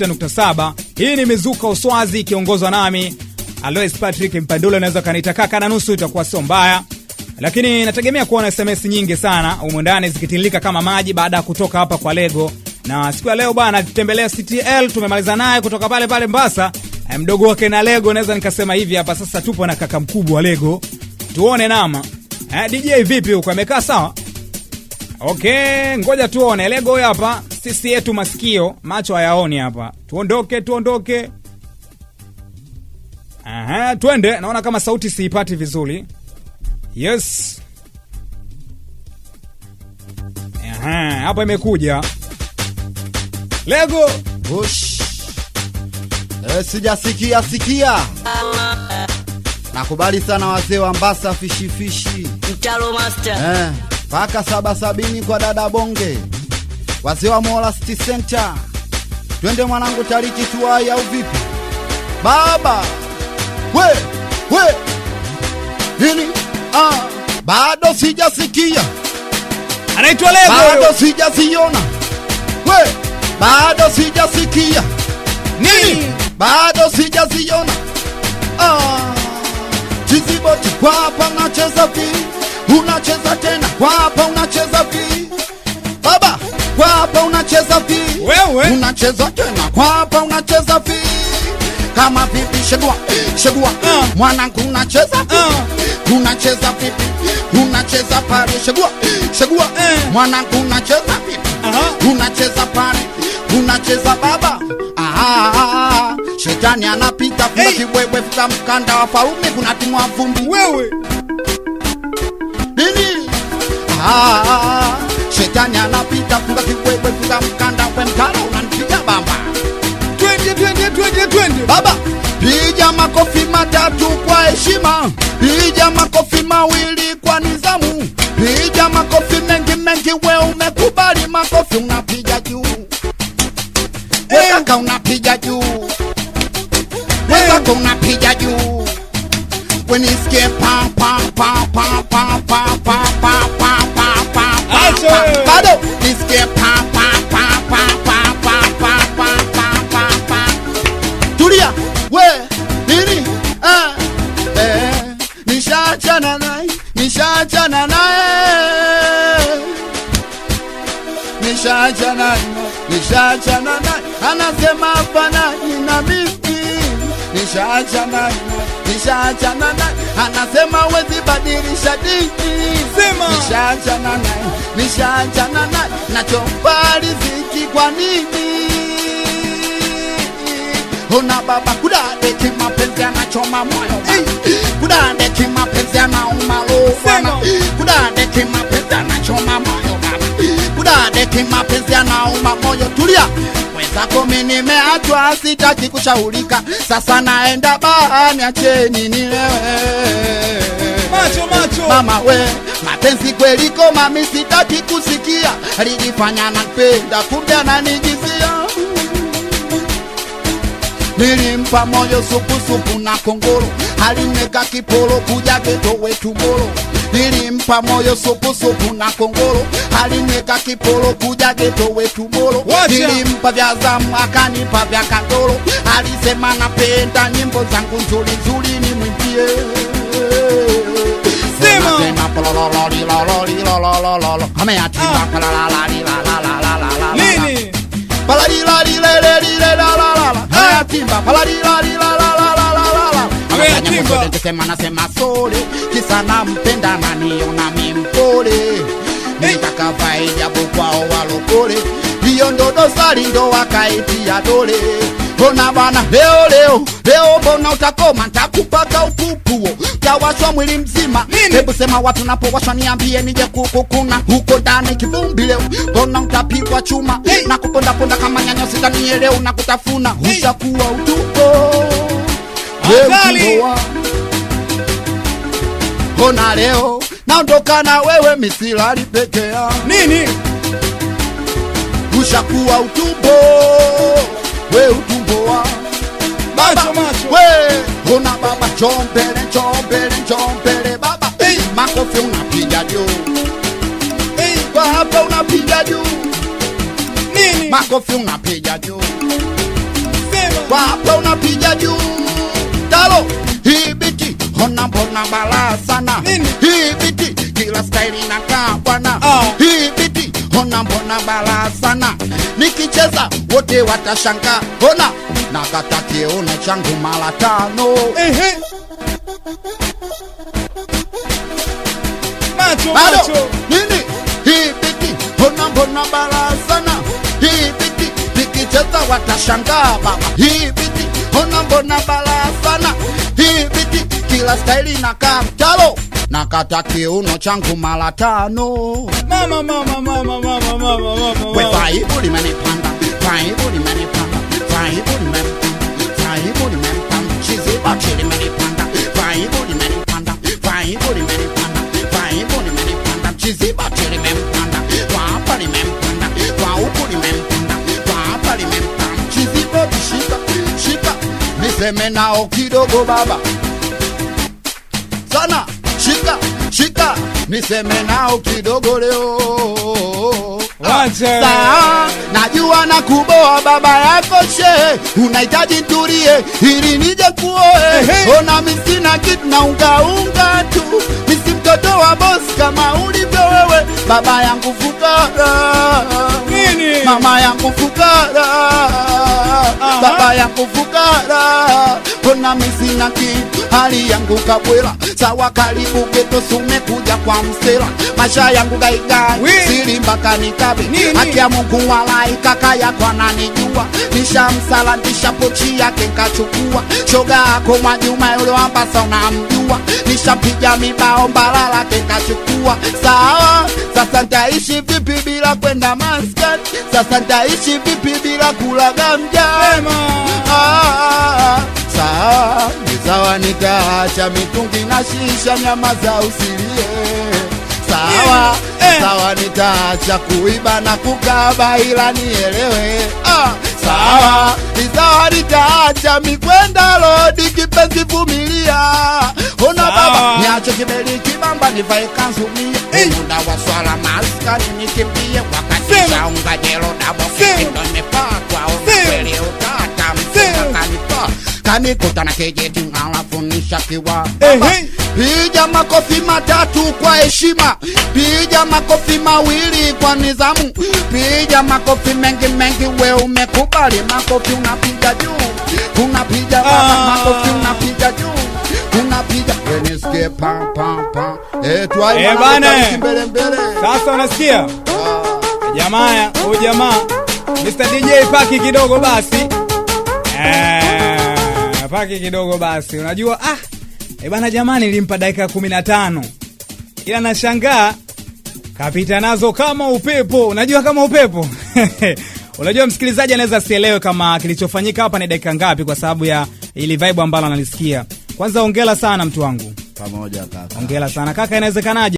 7. Hii ni Mizuka Uswazi ikiongozwa nami Alois Patrick Mpandula. Unaweza kaniita kaka na nusu, itakuwa sio mbaya, lakini nategemea kuona SMS nyingi sana humu ndani zikitilika kama maji baada ya kutoka hapa kwa Lego. Na siku ya leo bwana tutembelea CTL, tumemaliza naye kutoka pale Mbasa, mdogo wake na Lego. Naweza nikasema hivi hapa sasa tupo na kaka mkubwa wa Lego. Tuone nama DJ vipi huko, amekaa sawa? Okay, ngoja tuone Lego hapa. Sisi yetu masikio, macho hayaoni hapa. Tuondoke. Aha, twende. Naona kama sauti siipati vizuri. Yes. Aha, hapa imekuja Lego. Hush. Sijasikia. Nakubali sana wazee wa Mbasa fishi. Mtalo master. Paka 770 kwa dada bonge. Wazee wa Mola City Center. Twende mwanangu tariki tuwai au vipi? Baba. We. Nini? Bado sijasikia. Anaitwa Lego. Bado sijasiona. We. Bado sijasikia. Nini? Bado sijaziona. Chiziboti kwa hapa unacheza vi. Unacheza tena kwa hapa unacheza vi. Baba, kwa hapa unacheza vi. Wewe unacheza tena kwa hapa unacheza vi. Kama vipi shegua. Mwanangu unacheza vi. Unacheza vipi? Unacheza pale shegua. Mwanangu unacheza vipi? Unacheza pale. Unacheza baba. Shetani anapita funga kibwebwe fuka mkanda wa Farume kuna timu wa vumbi. Wewe nini? Shetani anapita funga kibwebwe fuka mkanda wa mkanda unanipiga bamba. Twende baba. Piga makofi matatu kwa heshima. Piga makofi mawili kwa nizamu. Piga makofi mengi we umekubali makofi unapiga juu. Weka unapiga juu. Weka unapiga juu. When it's get pa. Bado it's get pa. Tulia we nini? Nishachana naye. Anasema hapana nina mimi. Nishachana naye. Anasema wezi badilisha dini. Sema nishachana naye. Nachompa riziki kwa nini? Ona baba kudade kimapenzi anachoma moyo. Kudade kimapenzi anauma roho. Kudade kimapenzi anachoma moyo baba. Kudade kimapenzi anauma moyo. Tulia. Wenzako mimi nimeachwa sitaki kushaurika. Sasa naenda bahani acheni nilewe. Macho mama we mapenzi kweli koma mimi sitaki kusikia. Alijifanya napenda kumbe ananijizia. Nilimpa moyo supu na kongoro. Alineka kipolo kuja geto wetu moro. Nilimpa moyo supu na kongoro. Alineka kipolo kuja geto wetu moro. Nilimpa vya zamu akanipa vya kandoro. Alisema napenda nyimbo zangu nzuri ni mwimbie. Sema ameatimba nini? Sema nasema sole kisa nampenda na niona mimpole. Nitaka faidi hapo kwao walokole. Hiyo ndo dosari ndo wakaitia dole. Ona bana leo bona utakoma nitakupaka ukupuo. Tawashwa mwili mzima. Hebu sema watu napowashwa niambie nije kukukuna. Huko ndani kivumbi leo. Bona utapigwa chuma. Na kuponda kama nyanya sitanielewa na kutafuna. Ushakuwa utupo. Ona leo naondoka na wewe misilali peke yangu. Nini? Ushakuwa utumbo. We utumbo wa Macho we. Ona baba chombele baba. Makofi unapiga juu. Kwa hapa unapiga juu. Nini? Makofi unapiga juu. napiga juu talo. Hii biti ona mbona bala sana. Nini? Hii biti kila style inakaa bwana. Hii biti ona mbona bala sana. Nikicheza wote watashangaa. Ona nakata kiuno changu mara 5. Macho Bado, macho. nini? Hii biti ona mbona bala sana. Hii biti nikicheza watashangaa baba. Hii biti ona mbona bala sana. Hii biti kila style inakaa mtalo. Nakata kiuno changu mara 5. Mama. We vaibu limenipanda, vaibu limenipanda, vaibu limenipanda, vaibu limenipanda, chiziba limenipanda, vaibu limenipanda, vaibu limenipanda, vaibu limenipanda, chiziba limenipanda, wapa limenipanda, wauku limenipanda, wapa limenipanda, chiziba shika, niseme nao kidogo baba. Sana, shika, niseme nao kidogo leo. Wacha. Saa, najua na kuboa baba yako she. Unahitaji ntulie ili nije kuoe. Ona misina kitu na unga tu. Misi mtoto wa boss kama ulivyo wewe. Baba yangu fukara. Nini? Mama yangu fukara. Baba yangu fukara. Ona misina kitu hali yangu kabwela. Sawa karibu geto sume kuja kwa msela. Masha yangu gaigai siri mpaka nikabe. Haki ya Mungu walai kaka yako ananijua. Nishamsala nisha pochi yake nkachukua. Shoga ako Mwajuma yule ambasa unamjua. Nishampiga mibao Mbalala kekachukua. Sawa, sasa nitaishi vipi bila kwenda maskani? Sasa nitaishi vipi bila kula gamja? Sawa, sawa nitaacha mitungi na shisha, nyama za usilie. Sawa, sawa nitaacha kuiba na kukaba ila nielewe. Sawa, sawa nitaacha mikwenda lodi kipenzi vumilia. Ona baba, niache kibeli kibamba nivae kanzu mie. Muda wa swala maskani nikimbie wakati shaunga jelo dabo kindo nimepakwa. Kweli utata msema kanipa. Kanikuta na kejeti alafu nishakiwa. Piga makofi matatu kwa heshima. Piga makofi mawili kwa nizamu. Piga makofi mengi we umekubali. Makofi unapiga juu. Unapiga makofi unapiga juu. Unapiga wenisikie pa. Tuai bana. mbele. Sasa unasikia? Jamaa, jamaa. Mr. DJ paki kidogo basi. Paki kidogo basi. Unajua bana jamani nilimpa dakika 15. Ila nashangaa kapita nazo kama upepo. Unajua kama upepo? Unajua msikilizaji anaweza sielewe kama kilichofanyika hapa ni dakika ngapi kwa sababu ya ili vibe ambalo analisikia. Kwanza hongera sana mtu wangu. Pamoja kaka. Hongera sana kaka, inawezekanaje?